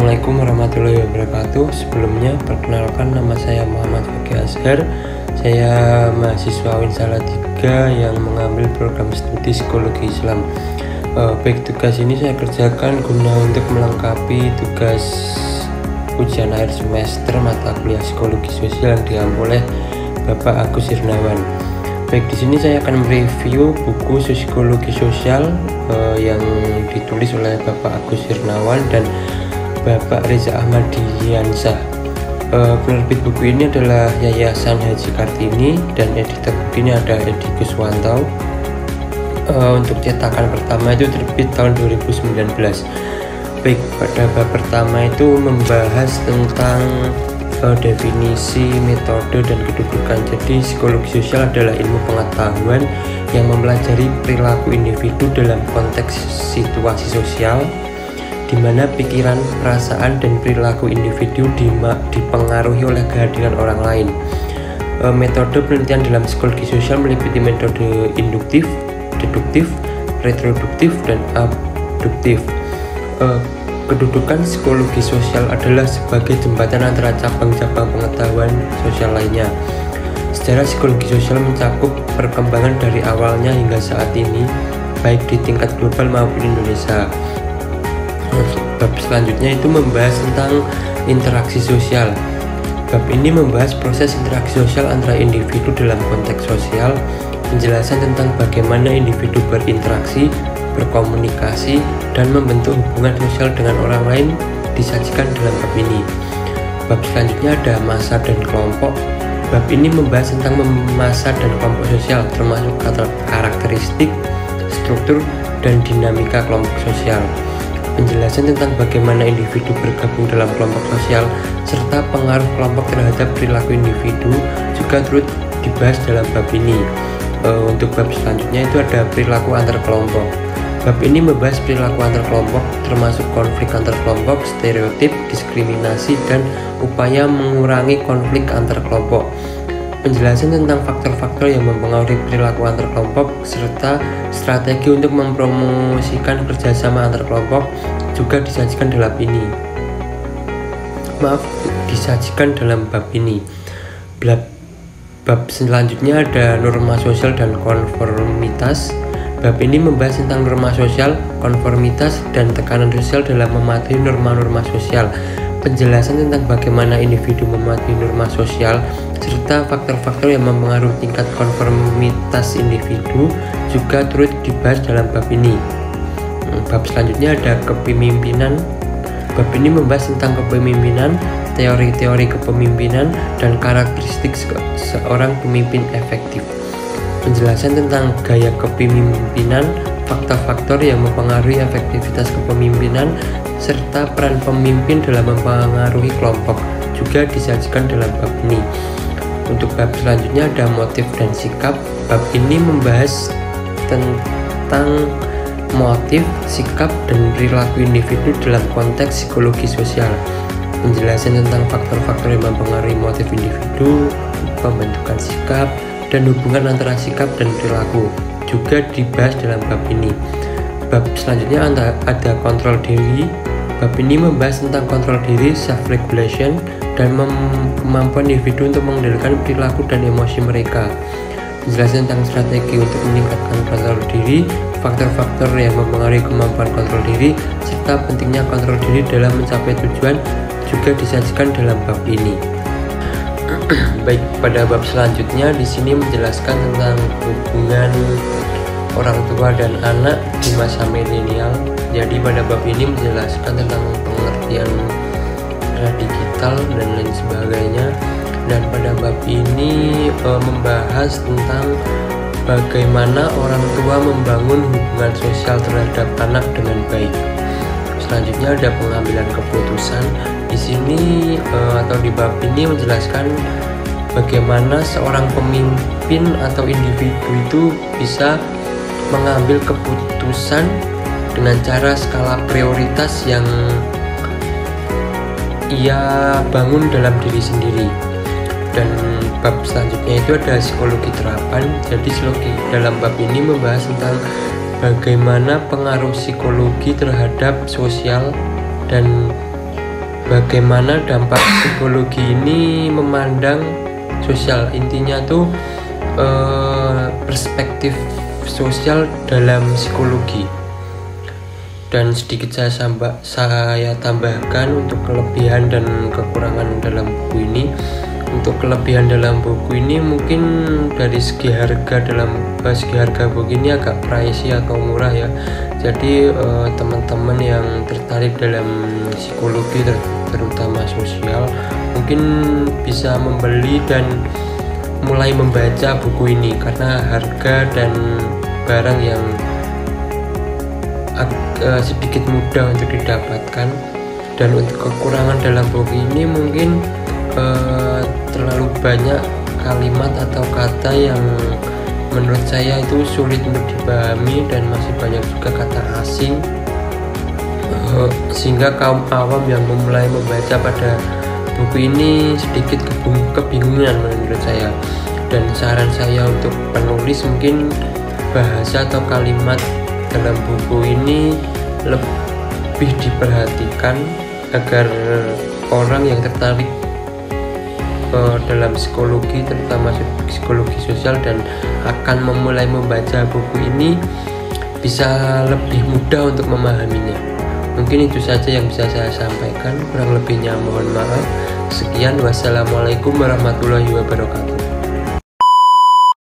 Assalamualaikum warahmatullahi wabarakatuh. Sebelumnya perkenalkan, nama saya Muhammad Fakih Azhar. Saya mahasiswa UIN Salatiga yang mengambil program studi psikologi Islam. Baik, tugas ini saya kerjakan guna untuk melengkapi tugas ujian akhir semester mata kuliah psikologi sosial yang diambil oleh Bapak Agus Hirnawan. Baik, di sini saya akan mereview buku psikologi sosial yang ditulis oleh Bapak Agus Hirnawan dan Bapak Reza Ahmadiansyah. Penerbit buku ini adalah Yayasan Haji Kartini dan editor buku ini ada Edi Kuswanto. Untuk cetakan pertama itu terbit tahun 2019. Baik, pada bab pertama itu membahas tentang definisi, metode, dan kedudukan. Jadi psikologi sosial adalah ilmu pengetahuan yang mempelajari perilaku individu dalam konteks situasi sosial, di mana pikiran, perasaan, dan perilaku individu dipengaruhi oleh kehadiran orang lain. Metode penelitian dalam psikologi sosial meliputi metode induktif, deduktif, retroduktif, dan abduktif. Kedudukan psikologi sosial adalah sebagai jembatan antara cabang-cabang pengetahuan sosial lainnya. Sejarah psikologi sosial mencakup perkembangan dari awalnya hingga saat ini, baik di tingkat global maupun Indonesia. Bab selanjutnya itu membahas tentang interaksi sosial. Bab ini membahas proses interaksi sosial antara individu dalam konteks sosial, penjelasan tentang bagaimana individu berinteraksi, berkomunikasi, dan membentuk hubungan sosial dengan orang lain disajikan dalam bab ini. Bab selanjutnya ada massa dan kelompok. Bab ini membahas tentang massa dan kelompok sosial, termasuk karakteristik, struktur, dan dinamika kelompok sosial. Penjelasan tentang bagaimana individu bergabung dalam kelompok sosial serta pengaruh kelompok terhadap perilaku individu juga turut dibahas dalam bab ini. Untuk bab selanjutnya itu ada perilaku antar kelompok. Bab ini membahas perilaku antar kelompok, termasuk konflik antar kelompok, stereotip, diskriminasi, dan upaya mengurangi konflik antar kelompok. Penjelasan tentang faktor-faktor yang mempengaruhi perilaku antar kelompok serta strategi untuk mempromosikan kerjasama antar kelompok juga disajikan dalam bab ini. Bab selanjutnya ada norma sosial dan konformitas. Bab ini membahas tentang norma sosial, konformitas, dan tekanan sosial dalam mematuhi norma-norma sosial. Penjelasan tentang bagaimana individu mematuhi norma sosial serta faktor-faktor yang mempengaruhi tingkat konformitas individu juga turut dibahas dalam bab ini. Bab selanjutnya ada kepemimpinan. Bab ini membahas tentang kepemimpinan, teori-teori kepemimpinan, dan karakteristik seorang pemimpin efektif. Penjelasan tentang gaya kepemimpinan, faktor-faktor yang mempengaruhi efektivitas kepemimpinan, serta peran pemimpin dalam mempengaruhi kelompok juga disajikan dalam bab ini. Untuk bab selanjutnya ada motif dan sikap. Bab ini membahas tentang motif, sikap, dan perilaku individu dalam konteks psikologi sosial. Penjelasan tentang faktor-faktor yang mempengaruhi motif individu, pembentukan sikap, dan hubungan antara sikap dan perilaku juga dibahas dalam bab ini. Bab selanjutnya ada kontrol diri. Bab ini membahas tentang kontrol diri, self-regulation, dan kemampuan individu untuk mengendalikan perilaku dan emosi mereka. Penjelasan tentang strategi untuk meningkatkan kontrol diri, faktor-faktor yang mempengaruhi kemampuan kontrol diri, serta pentingnya kontrol diri dalam mencapai tujuan juga disajikan dalam bab ini. Baik, pada bab selanjutnya di sini menjelaskan tentang hubungan orang tua dan anak di masa milenial. Jadi pada bab ini menjelaskan tentang pengertian era digital dan lain sebagainya. Dan pada bab ini membahas tentang bagaimana orang tua membangun hubungan sosial terhadap anak dengan baik. Selanjutnya ada pengambilan keputusan. Di sini atau di bab ini menjelaskan bagaimana seorang pemimpin atau individu itu bisa mengambil keputusan dengan cara skala prioritas yang ia bangun dalam diri sendiri. Dan bab selanjutnya itu ada psikologi terapan. Jadi psikologi dalam bab ini membahas tentang bagaimana pengaruh psikologi terhadap sosial dan bagaimana dampak psikologi ini memandang sosial. Intinya tuh perspektif sosial dalam psikologi. Dan sedikit saya tambahkan untuk kelebihan dan kekurangan dalam buku ini. Untuk kelebihan dalam buku ini mungkin dari segi harga buku ini agak pricey atau murah ya. Jadi teman-teman yang tertarik dalam psikologi terutama sosial mungkin bisa membeli dan mulai membaca buku ini karena harga dan barang yang sedikit mudah untuk didapatkan. Dan untuk kekurangan dalam buku ini mungkin terlalu banyak kalimat atau kata yang menurut saya itu sulit untuk dipahami dan masih banyak juga kata asing, sehingga kaum awam yang memulai membaca pada buku ini sedikit kebingungan menurut saya. Dan saran saya untuk penulis mungkin bahasa atau kalimat dalam buku ini lebih diperhatikan agar orang yang tertarik dalam psikologi, terutama psikologi sosial, dan akan memulai membaca buku ini bisa lebih mudah untuk memahaminya. Mungkin itu saja yang bisa saya sampaikan, kurang lebihnya mohon maaf. Sekian, wassalamualaikum warahmatullahi wabarakatuh.